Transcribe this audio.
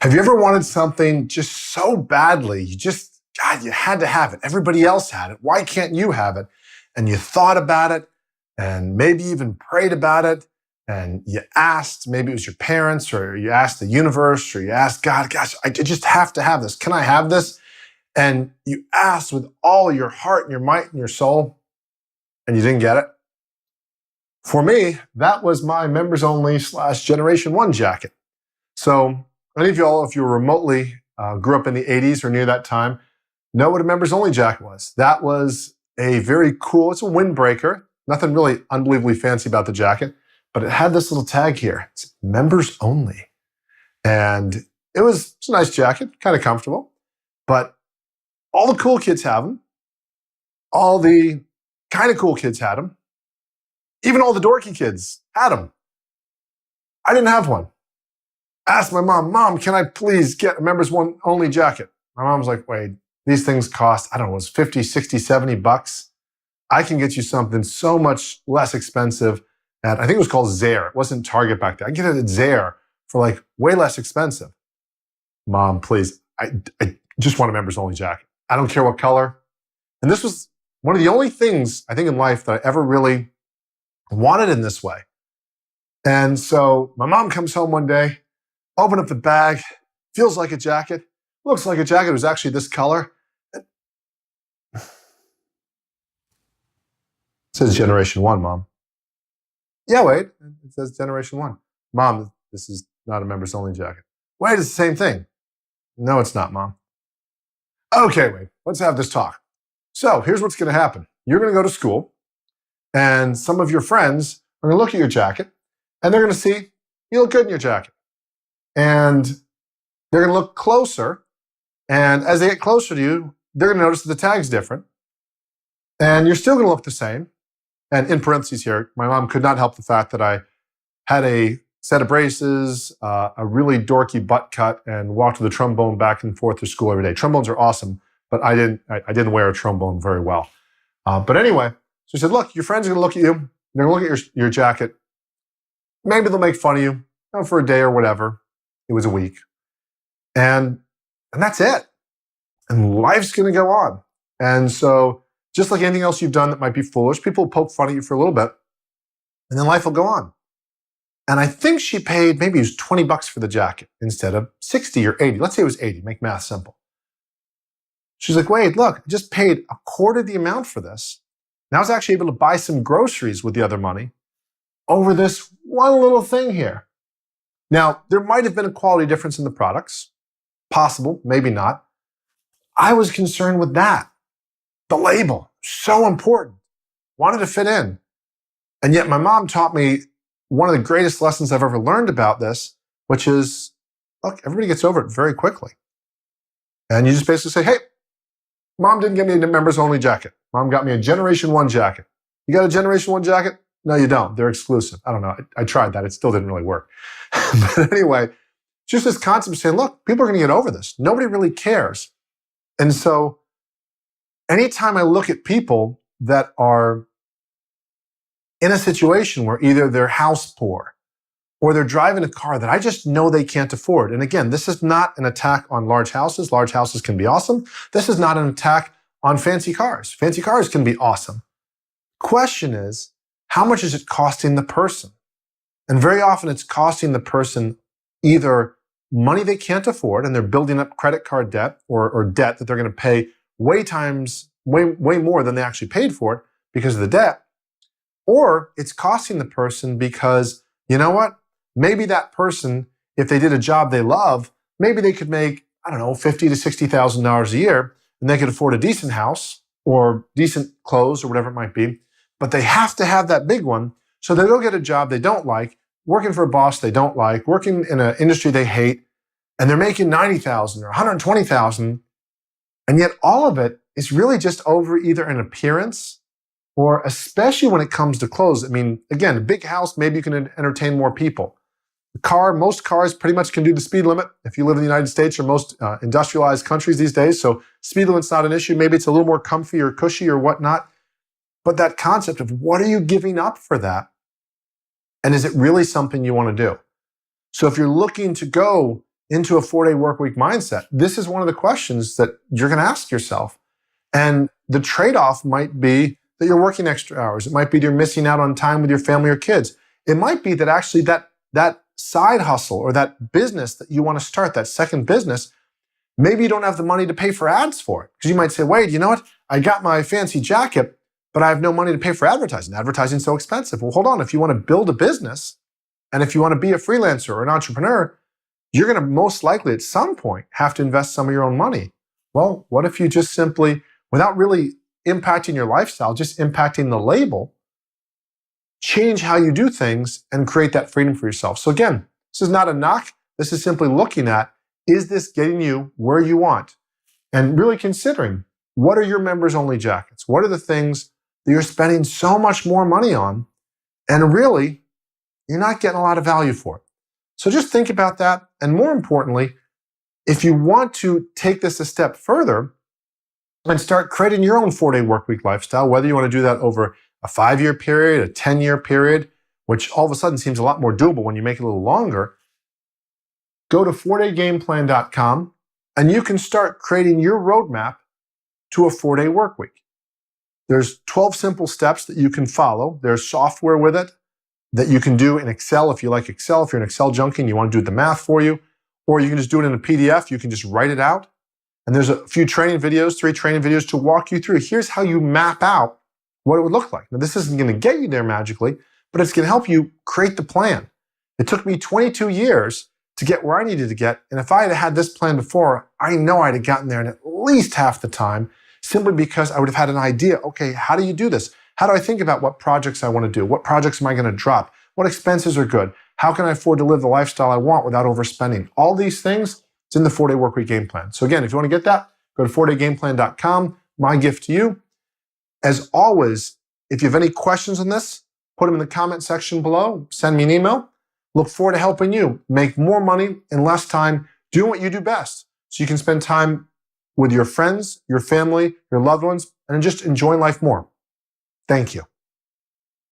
Have you ever wanted something just so badly, God, you had to have it. Everybody else had it. Why can't you have it? And you thought about it and maybe even prayed about it. And you asked, maybe it was your parents or you asked the universe or you asked God, gosh, I just have to have this. Can I have this? And you asked with all your heart and your might and your soul and you didn't get it. For me, that was my members only / Generation 1 jacket. So any of y'all, if you were remotely grew up in the 80s or near that time, know what a members only jacket was. That was a very cool, it's a windbreaker. Nothing really unbelievably fancy about the jacket, but it had this little tag here. It's members only. And it's a nice jacket, kind of comfortable, but all the cool kids have them. All the kind of cool kids had them. Even all the dorky kids had them. I didn't have one. Asked my mom, can I please get a members only jacket? My mom's like, wait, these things cost, I don't know, it was 50, 60, 70 bucks. I can get you something so much less expensive at, I think it was called Zare. It wasn't Target back then. I can get it at Zare for like way less expensive. Mom, please, I just want a members only jacket. I don't care what color. And this was one of the only things I think in life that I ever really wanted in this way. And so my mom comes home one day, open up the bag, feels like a jacket, looks like a jacket. It was actually this color. It says Generation 1, Mom. Yeah, wait, it says Generation 1. Mom, this is not a members only jacket. Wait, it's the same thing. No, it's not, Mom. Okay, wait, let's have this talk. So here's what's going to happen. You're going to go to school, and some of your friends are going to look at your jacket, and they're going to see you look good in your jacket. And they're going to look closer, and as they get closer to you, they're going to notice that the tag's different, and you're still going to look the same. And in parentheses here, my mom could not help the fact that I had a set of braces, a really dorky butt cut, and walked with a trombone back and forth to school every day. Trombones are awesome, but I didn't wear a trombone very well. But anyway, so she said, look, your friends are going to look at you. They're going to look at your jacket. Maybe they'll make fun of you for a day or whatever. It was a week. And that's it. And life's going to go on. And so just like anything else you've done that might be foolish, people will poke fun at you for a little bit, and then life will go on. And I think she paid, maybe it was 20 bucks for the jacket instead of 60 or 80. Let's say it was 80, make math simple. She's like, wait, look, I just paid a quarter the amount for this. And I was actually able to buy some groceries with the other money over this one little thing here. Now, there might have been a quality difference in the products. Possible, maybe not. I was concerned with that. The label, so important. Wanted to fit in. And yet my mom taught me one of the greatest lessons I've ever learned about this, which is, look, everybody gets over it very quickly. And you just basically say, hey, Mom didn't get me a members only jacket. Mom got me a Generation 1 jacket. You got a Generation 1 jacket? No, you don't. They're exclusive. I don't know. I tried that. It still didn't really work. But anyway, just this concept of saying, look, people are going to get over this. Nobody really cares. And so anytime I look at people that are in a situation where either they're house poor or they're driving a car that I just know they can't afford. And again, this is not an attack on large houses. Large houses can be awesome. This is not an attack on fancy cars. Fancy cars can be awesome. Question is, how much is it costing the person? And very often it's costing the person either money they can't afford and they're building up credit card debt or debt that they're going to pay way more than they actually paid for it because of the debt. Or it's costing the person because, you know what? Maybe that person, if they did a job they love, maybe they could make, I don't know, $50,000 to $60,000 a year, and they could afford a decent house or decent clothes or whatever it might be. But they have to have that big one, so they go get a job they don't like, working for a boss they don't like, working in an industry they hate, and they're making $90,000 or $120,000, and yet all of it is really just over either an appearance or especially when it comes to clothes. I mean, again, a big house, maybe you can entertain more people. The car, most cars pretty much can do the speed limit if you live in the United States or most industrialized countries these days. So speed limit's not an issue. Maybe it's a little more comfy or cushy or whatnot. But that concept of what are you giving up for that? And is it really something you want to do? So if you're looking to go into a 4-day work week mindset, this is one of the questions that you're going to ask yourself. And the trade-off might be that you're working extra hours. It might be that you're missing out on time with your family or kids. It might be that actually that side hustle or that business that you want to start, that second business, maybe you don't have the money to pay for ads for it. Because you might say, wait, you know what? I got my fancy jacket, but I have no money to pay for advertising. Advertising's so expensive. Well, hold on. If you want to build a business and if you want to be a freelancer or an entrepreneur, you're going to most likely at some point have to invest some of your own money. Well, what if you just simply, without really impacting your lifestyle, just impacting the label, change how you do things and create that freedom for yourself? So again, this is not a knock. This is simply looking at, is this getting you where you want? And really considering, what are your members only jackets? What are the things that you're spending so much more money on and really you're not getting a lot of value for it? So just think about that. And more importantly, if you want to take this a step further and start creating your own 4-day workweek lifestyle, whether you want to do that over a 5-year period, a 10-year period, which all of a sudden seems a lot more doable when you make it a little longer, go to 4daygameplan.com and you can start creating your roadmap to a 4-day workweek. There's 12 simple steps that you can follow. There's software with it that you can do in Excel if you like Excel. If you're an Excel junkie and you want to do the math for you, or you can just do it in a PDF. You can just write it out. And there's a few training videos, 3 training videos to walk you through. Here's how you map out what it would look like. Now, this isn't going to get you there magically, but it's going to help you create the plan. It took me 22 years to get where I needed to get. And if I had had this plan before, I know I'd have gotten there in at least half the time, simply because I would have had an idea. Okay, how do you do this? How do I think about what projects I want to do? What projects am I going to drop? What expenses are good? How can I afford to live the lifestyle I want without overspending? All these things, it's in the 4-day workweek game plan. So again, if you want to get that, go to 4daygameplan.com. My gift to you. As always, if you have any questions on this, put them in the comment section below. Send me an email. Look forward to helping you make more money in less time, doing what you do best, so you can spend time with your friends, your family, your loved ones, and just enjoying life more. Thank you.